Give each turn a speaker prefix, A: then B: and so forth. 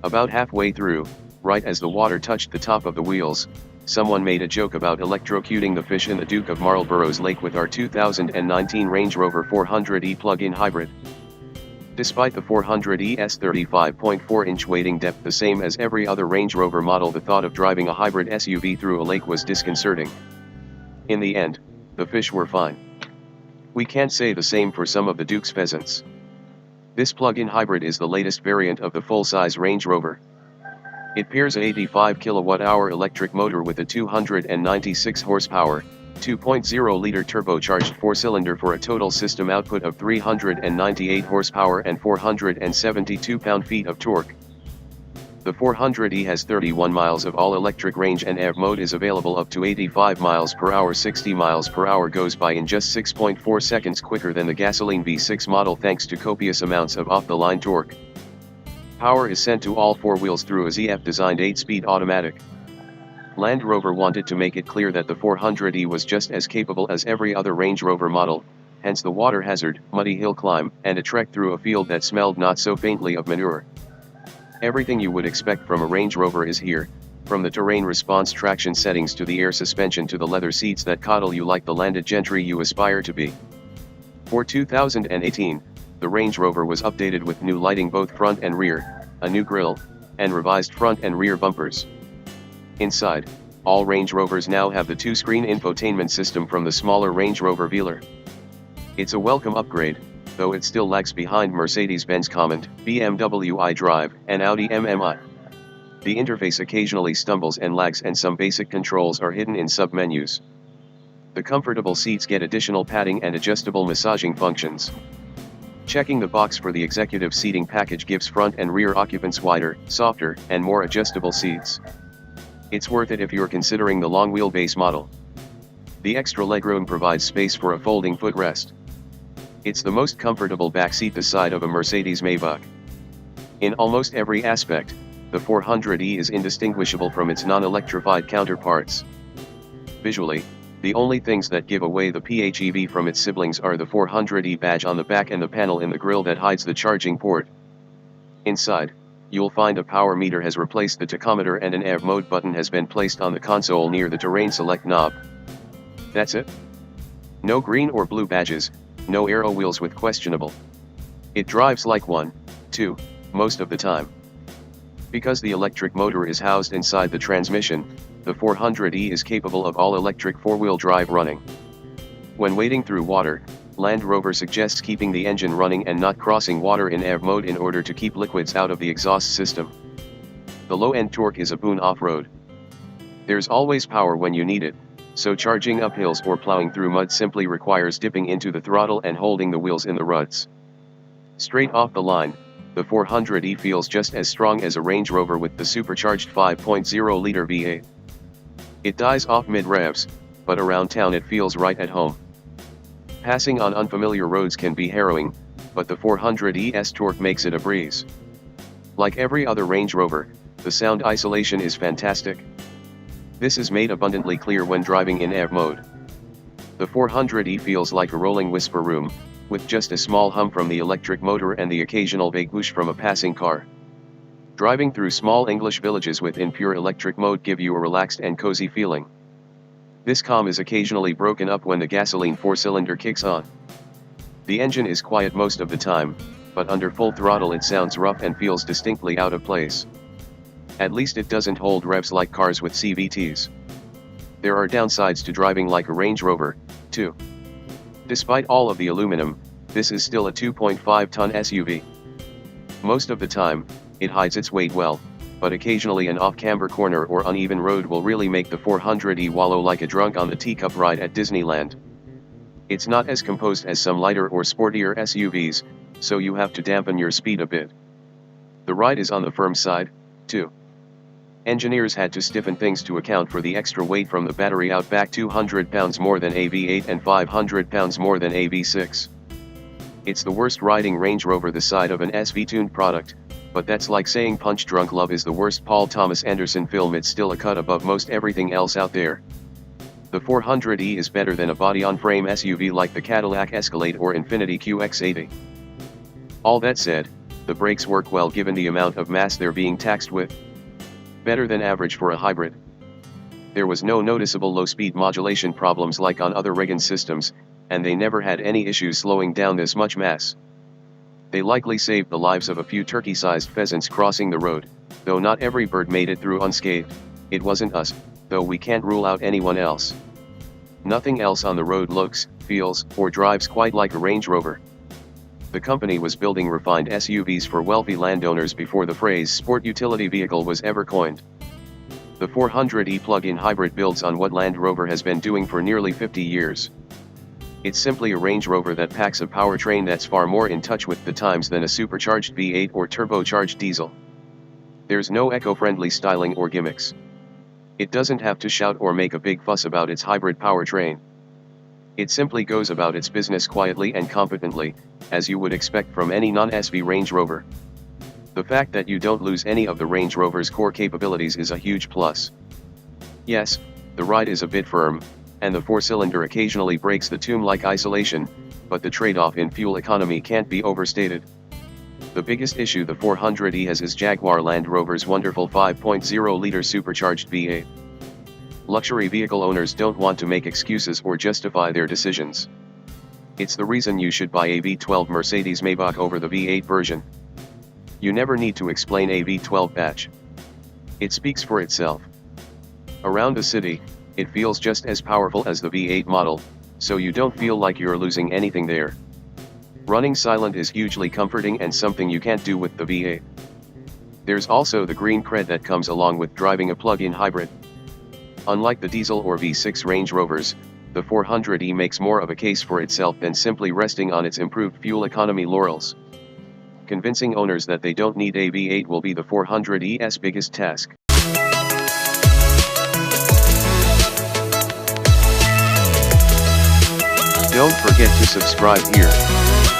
A: About halfway through, right as the water touched the top of the wheels, someone made a joke about electrocuting the fish in the Duke of Marlborough's lake with our 2019 Range Rover 400e plug-in hybrid. Despite the 400e's 35.4-inch wading depth the same as every other Range Rover model, the thought of driving a hybrid SUV through a lake was disconcerting. In the end, the fish were fine. We can't say the same for some of the Duke's pheasants. This plug-in hybrid is the latest variant of the full-size Range Rover. It pairs a 85 kWh electric motor with a 296 horsepower, 2.0-liter turbocharged four-cylinder for a total system output of 398 horsepower and 472 pound-feet of torque. The 400e has 31 miles of all-electric range and EV mode is available up to 85 miles per hour. 60 miles per hour goes by in just 6.4 seconds quicker than the gasoline V6 model thanks to copious amounts of off-the-line torque. Power is sent to all four wheels through a ZF-designed 8-speed automatic. Land Rover wanted to make it clear that the 400e was just as capable as every other Range Rover model, hence the water hazard, muddy hill climb, and a trek through a field that smelled not so faintly of manure. Everything you would expect from a Range Rover is here, from the terrain response traction settings to the air suspension to the leather seats that coddle you like the landed gentry you aspire to be. For 2018, the Range Rover was updated with new lighting both front and rear, a new grille, and revised front and rear bumpers. Inside, all Range Rovers now have the two-screen infotainment system from the smaller Range Rover Velar. It's a welcome upgrade, though it still lags behind Mercedes-Benz Command, BMW iDrive, and Audi MMI. The interface occasionally stumbles and lags and some basic controls are hidden in sub-menus. The comfortable seats get additional padding and adjustable massaging functions. Checking the box for the executive seating package gives front and rear occupants wider, softer, and more adjustable seats. It's worth it if you're considering the long wheelbase model. The extra legroom provides space for a folding footrest. It's the most comfortable backseat this side of a Mercedes Maybach. In almost every aspect, the 400e is indistinguishable from its non-electrified counterparts. Visually, the only things that give away the PHEV from its siblings are the 400e badge on the back and the panel in the grille that hides the charging port. Inside, you'll find a power meter has replaced the tachometer and an EV mode button has been placed on the console near the terrain select knob. That's it. No green or blue badges, no aero wheels with questionable. It drives like one, too, most of the time. Because the electric motor is housed inside the transmission, the 400e is capable of all-electric four-wheel drive running. When wading through water, Land Rover suggests keeping the engine running and not crossing water in EV mode in order to keep liquids out of the exhaust system. The low-end torque is a boon off-road. There's always power when you need it, so charging up hills or plowing through mud simply requires dipping into the throttle and holding the wheels in the ruts. Straight off the line, the 400e feels just as strong as a Range Rover with the supercharged 5.0-liter V8. It dies off mid-revs, but around town it feels right at home. Passing on unfamiliar roads can be harrowing, but the 400e's torque makes it a breeze. Like every other Range Rover, the sound isolation is fantastic. This is made abundantly clear when driving in EV mode. The 400e feels like a rolling whisper room, with just a small hum from the electric motor and the occasional vague whoosh from a passing car. Driving through small English villages within pure electric mode give you a relaxed and cozy feeling. This calm is occasionally broken up when the gasoline four-cylinder kicks on. The engine is quiet most of the time, but under full throttle it sounds rough and feels distinctly out of place. At least it doesn't hold revs like cars with CVTs. There are downsides to driving like a Range Rover, too. Despite all of the aluminum, this is still a 2.5-ton SUV. Most of the time, it hides its weight well, but occasionally an off-camber corner or uneven road will really make the 400e wallow like a drunk on the teacup ride at Disneyland. It's not as composed as some lighter or sportier SUVs, so you have to dampen your speed a bit. The ride is on the firm side, too. Engineers had to stiffen things to account for the extra weight from the battery out back, 200 pounds more than a V8 and 500 pounds more than a V6. It's the worst riding Range Rover this side of an SV-tuned product, but that's like saying Punch Drunk Love is the worst Paul Thomas Anderson film. It's still a cut above most everything else out there. The 400e is better than a body-on-frame SUV like the Cadillac Escalade or Infiniti QX80. All that said, the brakes work well given the amount of mass they're being taxed with. Better than average for a hybrid. There was no noticeable low-speed modulation problems like on other Reagan systems, and they never had any issues slowing down this much mass. They likely saved the lives of a few turkey-sized pheasants crossing the road, though not every bird made it through unscathed. It wasn't us, though we can't rule out anyone else. Nothing else on the road looks, feels, or drives quite like a Range Rover. The company was building refined SUVs for wealthy landowners before the phrase sport utility vehicle was ever coined. The 400e plug-in hybrid builds on what Land Rover has been doing for nearly 50 years. It's simply a Range Rover that packs a powertrain that's far more in touch with the times than a supercharged V8 or turbocharged diesel. There's no eco-friendly styling or gimmicks. It doesn't have to shout or make a big fuss about its hybrid powertrain. It simply goes about its business quietly and competently, as you would expect from any non-SV Range Rover. The fact that you don't lose any of the Range Rover's core capabilities is a huge plus. Yes, the ride is a bit firm, and the four-cylinder occasionally breaks the tomb-like isolation, but the trade-off in fuel economy can't be overstated. The biggest issue the 400e has is Jaguar Land Rover's wonderful 5.0-liter supercharged V8. Luxury vehicle owners don't want to make excuses or justify their decisions. It's the reason you should buy a V12 Mercedes-Maybach over the V8 version. You never need to explain a V12 badge. It speaks for itself. Around the city, it feels just as powerful as the V8 model, so you don't feel like you're losing anything there. Running silent is hugely comforting and something you can't do with the V8. There's also the green cred that comes along with driving a plug-in hybrid. Unlike the diesel or V6 Range Rovers, the 400e makes more of a case for itself than simply resting on its improved fuel economy laurels. Convincing owners that they don't need a V8 will be the 400e's biggest task. Don't forget to subscribe here.